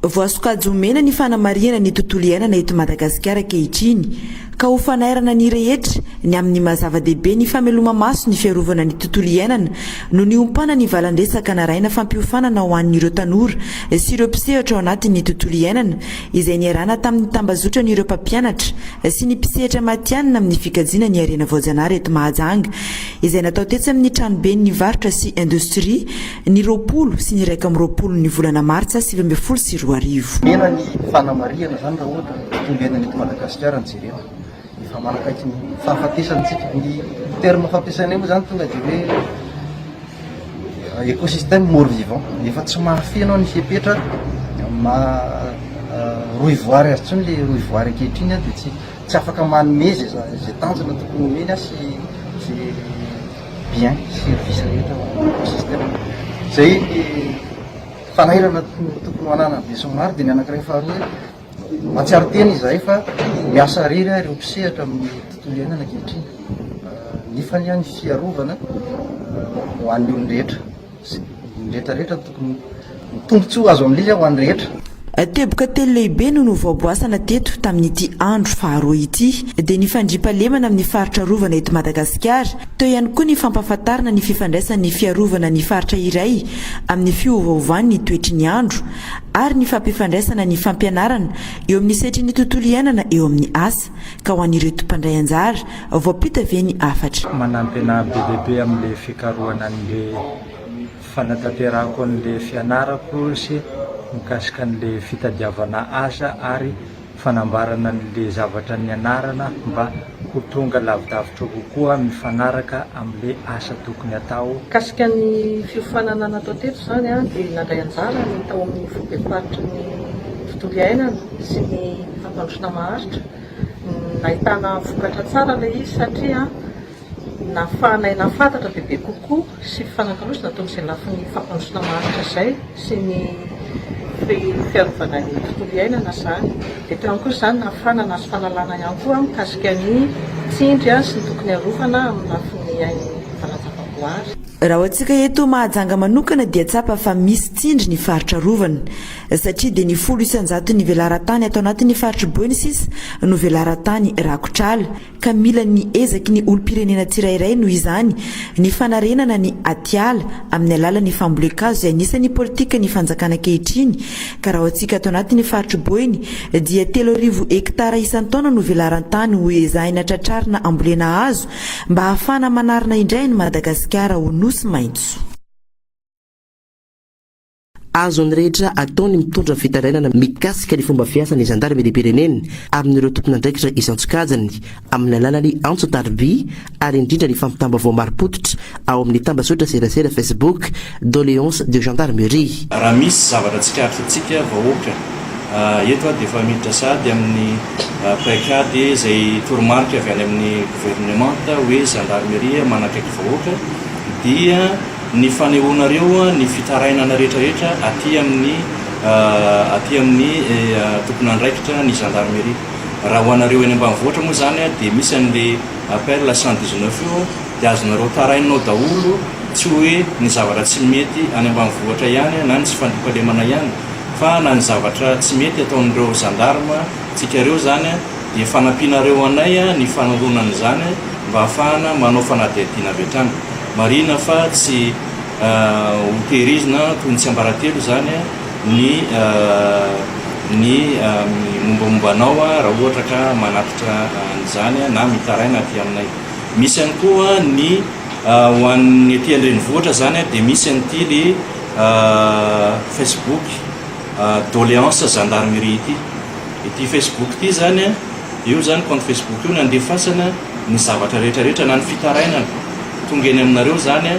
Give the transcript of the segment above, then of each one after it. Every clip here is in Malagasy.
voasokajomena ny fanamariana ny tontolo iainana eto Madagasikara kehitriny ka ho fanairana ny rehetra ny amin'ny mazava-dehibe ny fameloma maso ny fiarovana ny tontolo iainana no ny ompana ny valandresaka naraina fampiofanana ho an'ireo tanora sy ireo mpisehatra ao anatin'ny tontolo iainana izay niarana tamin'ny tambazotra n'ireo mpampianatra sy ny mpisehatra matianina amin'ny fikajiana ny arena voajanahary eto Mahajanga izay natao tetsy amin'ny tranobe ny varotra sy indostria ny 20 sy ny 1 ny volana martsa 2024. Mena ny fanamariana zany raha ohatra tombena ny Madagasikara jerena efa manakaiky ny fahafatesantsika ny terme fampiasana moa zany tonga dia hoe écosystème mort vivant efa tsy mahafy anao ny fipetra roivoary azy tsony le roivoary ankehitriny dia tsy afaka manomeza zay tanjona tokony omeny sy bien service rehetra écosystème zay fanairana tokony anana be somary dia ny anankiray faharoa matsiaro teny izahay fa miasa rery ireo mpisehatra amin'ny tontolo iainana ankehitriny nifany ihany fiarovana ho an'ny olon-drehetra rehetrarehetra tokony tombontsoa azo amin'ilay ho an'ny rehetra. Teboka telo lehibe no novoaboasana teto tamin'ity andro faharoa ity dia ny fandriampahalemana amin'ny faritra rovana eto Madagasikara teo ihany koa ny fampahafantarana ny fifandraisan'ny fiarovana ny faritra iray amin'ny fiovaovan'ny toetry ny andro ary ny fampifandraisana ny fampianarana eo amin'ny setry ny tontolo iainana eo amin'ny asa ka ho an'ireo tompandray anjara voapita ve ny afatra. Manampina be lehibe amin'ilay fikarohana an'ilay fanatanterahako an'ilay fianarako sy mikasika an'ilay fitadiavana asa ary fanambarana an'ilay zavatra nianarana mba ho tonga lavidavitra kokoa mifanaraka amin'ilay asa tokony atao. Kasika ny fiofanana natao teto zany dia nandray anjara ny tao amin'ny fobeparitry ny tontolo iainana sy ny fampandrosoana maharitra nahitana vokatra tsara ilay izy satria nafahanay nafantatra bebe kokoa sy fanankarosona toy izay lafin'ny fampandrosoana maharitra izay sy ny fiarovana ny tontolo iainana zany dia teo ihany koa zany nafanana azy fahalalana ihany koa mikasika ny tsindry sy ny tokony arovana amin'ny lafin'ny ain'ny valan-javaboary. Raha antsika eto Mahajanga manokana dia tsapa fa misy tsindry ny faritra rovana satria dia ny 100 ny velaran-tany atao anatin'ny faritra Boensis no velaran-tany rakotrala ka mila ny ezaky ny olom-pirenena tsirairay noho izany ny fanarenana ny atiala amin'ny alalan'ny fambolekazo izay anisan'ny politika ny fanjakana kehitriny ka raha antsika atao anatin'ny faritra Boeny dia 3,000 hektara isan-taona no velaran-tany ho ezahina tratrarina ambolena hazo mba ahafana manarina indray ny Madagasikara ho nosy maitso. Azony rehetra ataony mitondra fitarainana mikasika ny fomba fiasan'ny zandarmeripirenena amin'ireo tompon'andraikitra isan-tsokajany amin'ny alalany antso tarby ary indrindra ny fampitamba voamaripototra ao amin'ny tambazotra serasera Facebook doléance de gendarmerie. Raha misy zavatra tsikaritra antsika vahoaka eto dia efa miditra sady amin'ny paikady izay toromarika avy any amin'ny gouvernement hoe gendarmerie manakaiky vahoaka dia ny fanehoanareo ny fitarainana rehetrarehetra aty amin'ny tompon'andraikitra ny gendarmerie. Raha ho anareo eny ambanivohitra moa zany dia misy an'ilay appel 119 io dia azonareo tarainao daholo tsy hoe ny zavatra tsy mety any ambanivohitra ihany na ny tsy fandriampahalemana ihany fa na ny zavatra tsy mety ataon'ireo gendarme tsikareo zany dia fanampinareo anay ny fanaronana zany mba ahafahana manao fanadihadiana avy hatrany. Marina fa tsy hotehirizina toy ny tsy ambaratelo zany ny mombamombanao raha ohatra ka manatitra an'izany na mitaraina aty aminay. Misy ihany koa ny ho an'ny aty andrenivohitra zany dia misy an'ity le Facebook doléance gendarmerie ity Facebook ity zany io zany compte Facebook io nandefasana ny zavatra rehetrarehetra na ny fitarainana tonga eny aminareo zany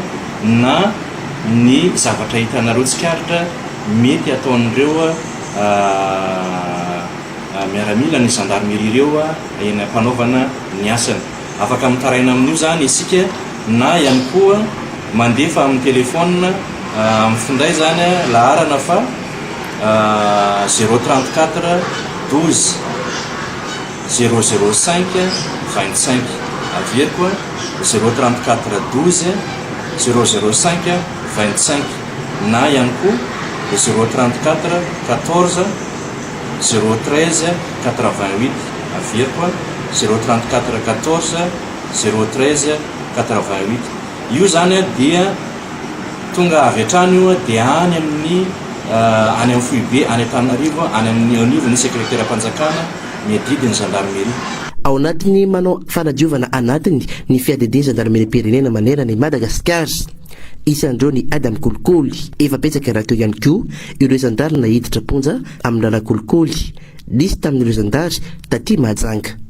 na ny zavatra hitanareo tsikaritra mety ataon'ireo miaramila ny gendarmerie ireo eny ampanaovana ny asany. Afaka mitaraina amin'io zany isika na ihany koa mandefa amin'ny telefona amin'ny finday zany laharana fa 034 12 005 25 avy koa 034 12 005 25 na ihany koa dia 034 14 013 88 averiko 034 14 013 88. Io zany dia tonga avy hatrany io dia any amin'ny foibe any Antananarivo any amin'ny anivon'ny sekretera mpanjakana miadidiny gendarmerie. Ao anatiny manao fanadiovana anatiny ny fiadidiny gendarmerie-pirenena manerana Madagasikara. Isan'ireo ny Adam Kolikoly, efa betsaka raha teo ihany koa ireo zandary nahiditra ponja amin'ny lala kolikoly. Nisy tamin'ireo zandary taty Mahajanga.